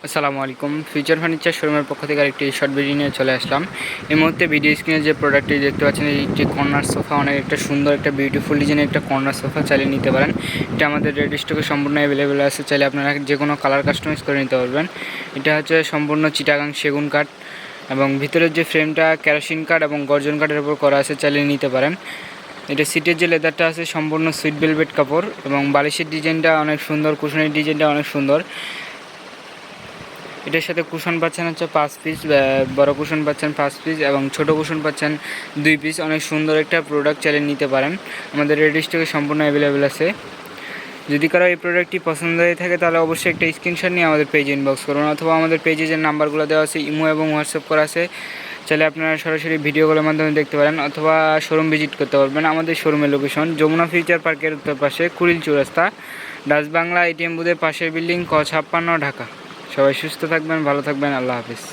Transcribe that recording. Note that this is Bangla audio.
আসসালামু আলাইকুম। ফিউচার ফার্নিচার শোরুমের পক্ষ থেকে আরেকটি শর্ট ভিডিও নিয়ে চলে আসলাম। এই মুহূর্তে ভিডিও স্ক্রিনে যে প্রোডাক্টটি দেখতে পাচ্ছেন, এইটি কর্নার সোফা, অনেক একটা সুন্দর একটা বিউটিফুল ডিজাইনের একটা কর্নার সোফা চালিয়ে নিতে পারেন। এটা আমাদের রেডি স্টকে সম্পূর্ণ অ্যাভেলেবেল আছে, চাইলে আপনারা যে কোনো কালার কাস্টমাইজ করে নিতে পারবেন। এটা হচ্ছে সম্পূর্ণ চিটাগাং সেগুন কাঠ এবং ভিতরের যে ফ্রেমটা কেরোসিন কাঠ এবং গর্জন কাঠের উপর করা আছে, চালিয়ে নিতে পারেন। এটা সিটের যে লেদারটা আছে সম্পূর্ণ সুইট ভেলভেট কাপড় এবং বালিশের ডিজাইনটা অনেক সুন্দর, কুশনের ডিজাইনটা অনেক সুন্দর। এটার সাথে কুশন পাচ্ছেন হচ্ছে 5 পিস, বড় কুশন পাচ্ছেন 5 পিস এবং ছোট কুশন পাচ্ছেন 2 পিস। অনেক সুন্দর একটা প্রোডাক্ট চালিয়ে নিতে পারেন, আমাদের রেডি স্টকে সম্পূর্ণ অ্যাভেলেবেল আছে। যদি কারো এই প্রোডাক্টটি পছন্দ হয়ে থাকে তাহলে অবশ্যই একটা স্ক্রিনশট নিয়ে আমাদের পেজে ইনবক্স করুন, অথবা আমাদের পেজে যে নাম্বারগুলো দেওয়া আছে ইমো এবং হোয়াটসঅ্যাপ করা আছে, চাইলে আপনারা সরাসরি ভিডিও কলের মাধ্যমে দেখতে পারেন অথবা শোরুম ভিজিট করতে পারবেন। আমাদের শোরুমের লোকেশন যমুনা ফিউচার পার্কের উত্তর পাশে কুড়িল চৌরাস্তা, ডাচ বাংলা এটিএম বুথের পাশের বিল্ডিং ক 56, ঢাকা। সবাই সুস্থ থাকবেন, ভালো থাকবেন, আল্লাহ হাফিজ।